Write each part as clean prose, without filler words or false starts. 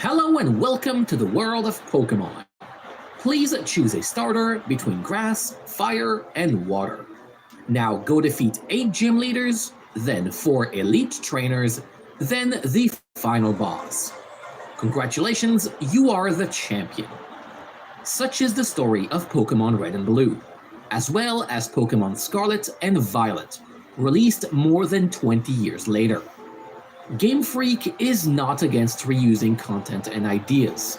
Hello and welcome to the world of Pokemon. Please choose a starter between grass, fire, and water. Now go defeat 8 gym leaders, then 4 elite trainers, then the final boss. Congratulations, you are the champion. Such is the story of Pokemon Red and Blue, as well as Pokemon Scarlet and Violet, released more than 20 years later. Game Freak is not against reusing content and ideas.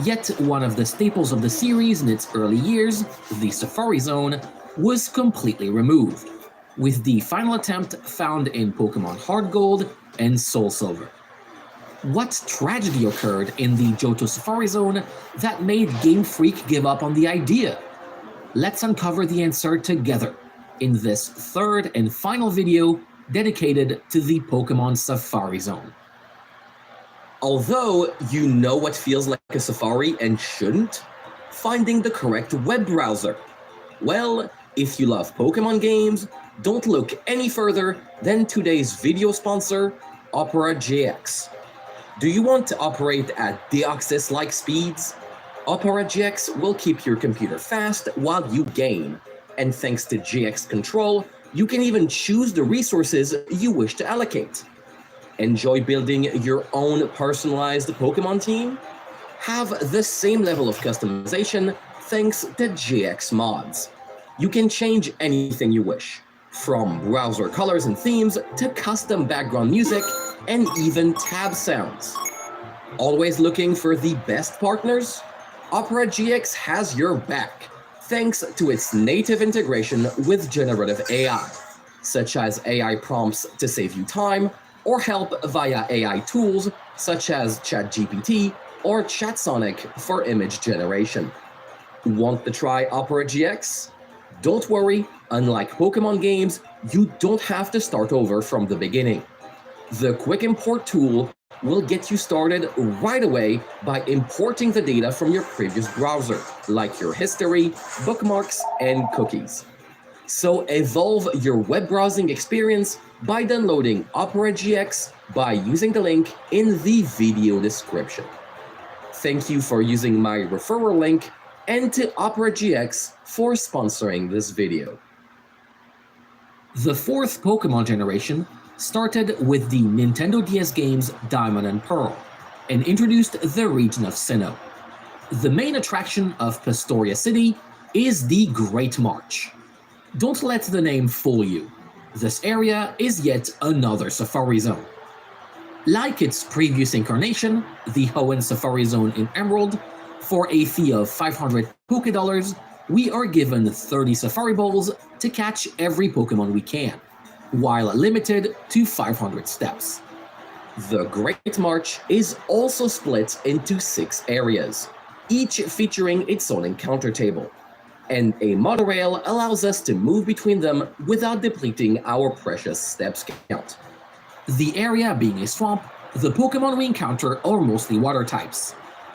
Yet one of the staples of the series in its early years, the Safari Zone, was completely removed, with the final attempt found in Pokemon Heart Gold and Soul Silver. What tragedy occurred in the Johto Safari Zone that made Game Freak give up on the idea? Let's uncover the answer together in this third and final video dedicated to the Pokemon Safari Zone. Although you know what feels like a Safari and shouldn't, finding the correct web browser. Well, if you love Pokemon games, don't look any further than today's video sponsor, Opera GX. Do you want to operate at Deoxys-like speeds? Opera GX will keep your computer fast while you game, and thanks to GX Control, you can even choose the resources you wish to allocate. Enjoy building your own personalized Pokemon team? Have the same level of customization thanks to GX Mods. You can change anything you wish, from browser colors and themes to custom background music and even tab sounds. Always looking for the best partners? Opera GX has your back, thanks to its native integration with generative AI, such as AI prompts to save you time, or help via AI tools such as ChatGPT or ChatSonic for image generation. Want to try Opera GX? Don't worry, unlike Pokemon games, you don't have to start over from the beginning. The Quick Import tool will get you started right away by importing the data from your previous browser, like your history, bookmarks, and cookies. So evolve your web browsing experience by downloading Opera GX by using the link in the video description. Thank you for using my referral link and to Opera GX for sponsoring this video. The fourth Pokemon generation started with the Nintendo DS games Diamond and Pearl, and introduced the region of Sinnoh. The main attraction of Pastoria City is the Great March. Don't let the name fool you. This area is yet another Safari Zone. Like its previous incarnation, the Hoenn Safari Zone in Emerald, for a fee of 500 Pokédollars, we are given 30 Safari Balls to catch every Pokemon we can, while limited to 500 steps. The Great March is also split into 6 areas, each featuring its own encounter table, and a monorail allows us to move between them without depleting our precious steps count. The area being a swamp, the Pokemon we encounter are mostly water types,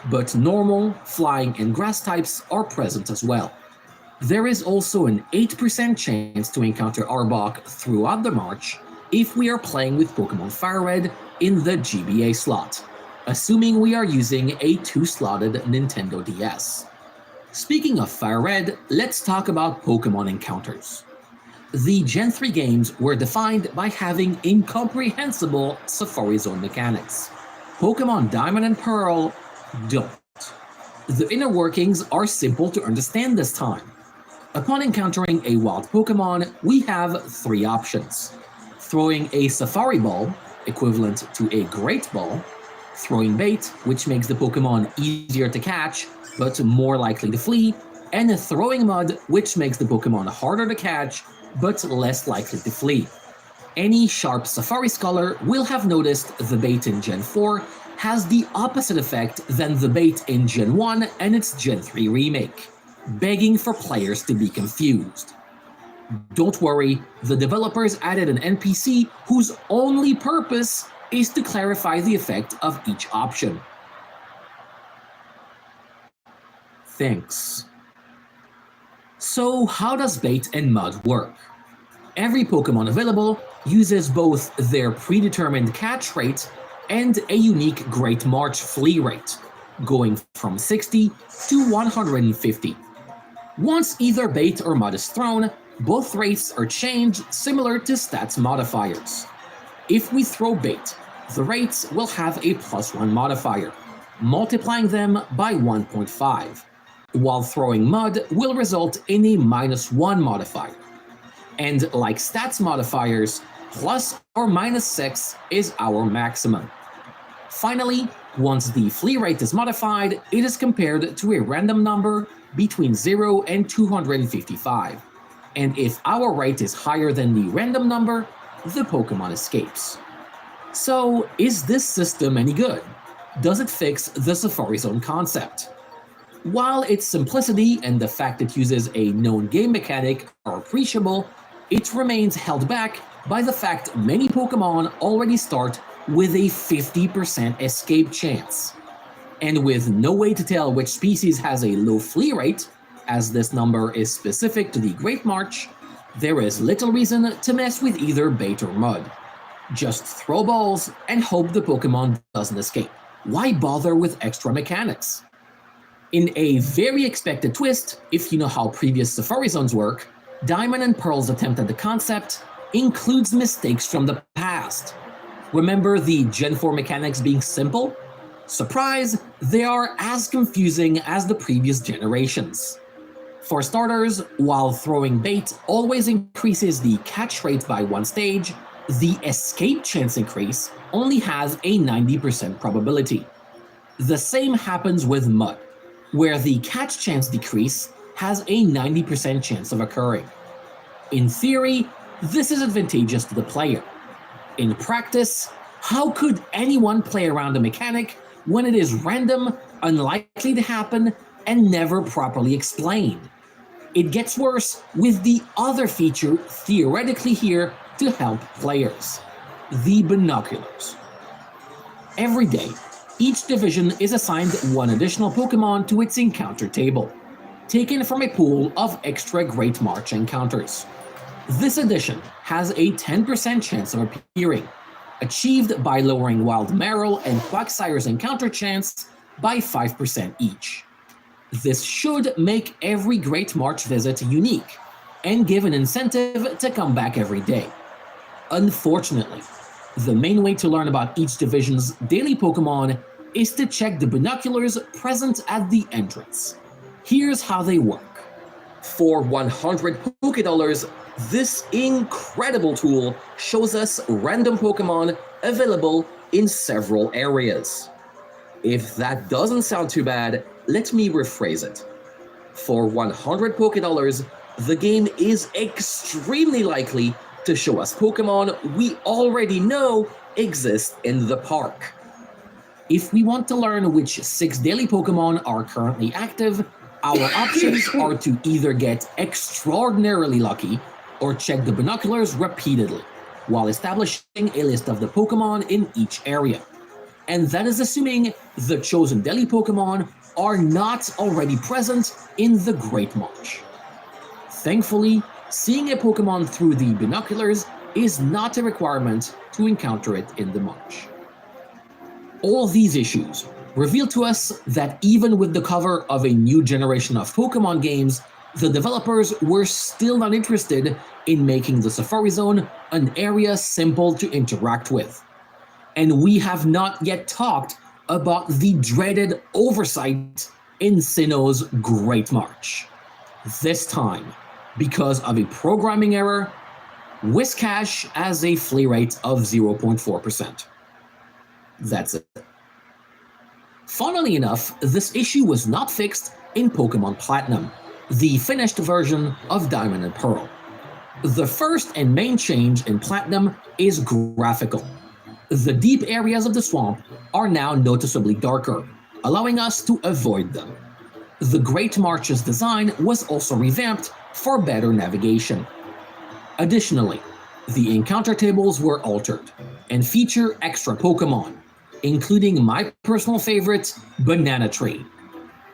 but normal, flying, and grass types are present as well. There is also an 8% chance to encounter Arbok throughout the march if we are playing with Pokemon Fire Red in the GBA slot, assuming we are using a 2-slotted Nintendo DS. Speaking of Fire Red, let's talk about Pokemon encounters. The Gen 3 games were defined by having incomprehensible Safari Zone mechanics. Pokemon Diamond and Pearl don't. The inner workings are simple to understand this time. Upon encountering a wild Pokemon, we have 3 options. Throwing a Safari Ball, equivalent to a Great Ball, throwing bait, which makes the Pokemon easier to catch, but more likely to flee, and throwing mud, which makes the Pokemon harder to catch, but less likely to flee. Any sharp Safari Scholar will have noticed the bait in Gen 4 has the opposite effect than the bait in Gen 1 and its Gen 3 remake, begging for players to be confused. Don't worry, the developers added an NPC whose only purpose is to clarify the effect of each option. Thanks. So how does bait and mud work? Every Pokemon available uses both their predetermined catch rate and a unique Great March flee rate, going from 60 to 150. Once either bait or mud is thrown, both rates are changed similar to stats modifiers. If we throw bait, the rates will have a +1 modifier, multiplying them by 1.5, while throwing mud will result in a -1 modifier. And like stats modifiers, plus or -6 is our maximum. Finally, once the flee rate is modified, it is compared to a random number between 0 and 255. And if our rate is higher than the random number, the Pokemon escapes. So, is this system any good? Does it fix the Safari Zone concept? While its simplicity and the fact it uses a known game mechanic are appreciable, it remains held back by the fact many Pokemon already start with a 50% escape chance. And with no way to tell which species has a low flee rate, as this number is specific to the Great March, there is little reason to mess with either bait or mud. Just throw balls and hope the Pokemon doesn't escape. Why bother with extra mechanics? In a very expected twist, if you know how previous Safari Zones work, Diamond and Pearl's attempt at the concept includes mistakes from the past. Remember the Gen 4 mechanics being simple? Surprise, they are as confusing as the previous generations. For starters, while throwing bait always increases the catch rate by 1 stage, the escape chance increase only has a 90% probability. The same happens with mud, where the catch chance decrease has a 90% chance of occurring. In theory, this is advantageous to the player. In practice, how could anyone play around a mechanic when it is random, unlikely to happen, and never properly explained? It gets worse with the other feature theoretically here to help players: the binoculars. Every day, each division is assigned 1 additional Pokemon to its encounter table, taken from a pool of extra Great March encounters. This addition has a 10% chance of appearing, achieved by lowering Wild Marill and Quagsire's encounter chance by 5% each. This should make every Great March visit unique, and give an incentive to come back every day. Unfortunately, the main way to learn about each division's daily Pokemon is to check the binoculars present at the entrance. Here's how they work. For 100 Pokédollars, this incredible tool shows us random Pokemon available in several areas. If that doesn't sound too bad, let me rephrase it. For 100 Pokédollars, the game is extremely likely to show us Pokemon we already know exist in the park. If we want to learn which 6 daily Pokemon are currently active, our options are to either get extraordinarily lucky or check the binoculars repeatedly, while establishing a list of the Pokemon in each area. And that is assuming the chosen daily Pokemon are not already present in the Great March. Thankfully, seeing a Pokemon through the binoculars is not a requirement to encounter it in the March. All these issues reveal to us that even with the cover of a new generation of Pokemon games, the developers were still not interested in making the Safari Zone an area simple to interact with. And we have not yet talked about the dreaded oversight in Sinnoh's Great March. This time, because of a programming error, Whiscash has a flee rate of 0.4%. That's it. Funnily enough, this issue was not fixed in Pokemon Platinum, the finished version of Diamond and Pearl. The first and main change in Platinum is graphical. The deep areas of the swamp are now noticeably darker, allowing us to avoid them. The Great March's design was also revamped for better navigation. Additionally, the encounter tables were altered and feature extra Pokemon, including my personal favorite, Banana Tree.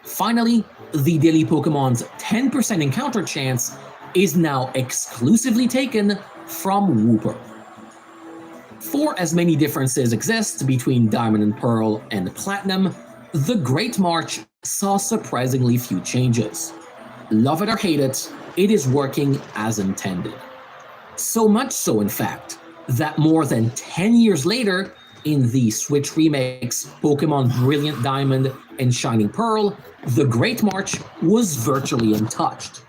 Finally, the daily Pokemon's 10% encounter chance is now exclusively taken from Wooper. For as many differences exist between Diamond and Pearl and Platinum, the Great March saw surprisingly few changes. Love it or hate it, it is working as intended. So much so, in fact, that more than 10 years later, in the Switch remakes Pokemon Brilliant Diamond and Shining Pearl, the Great March was virtually untouched.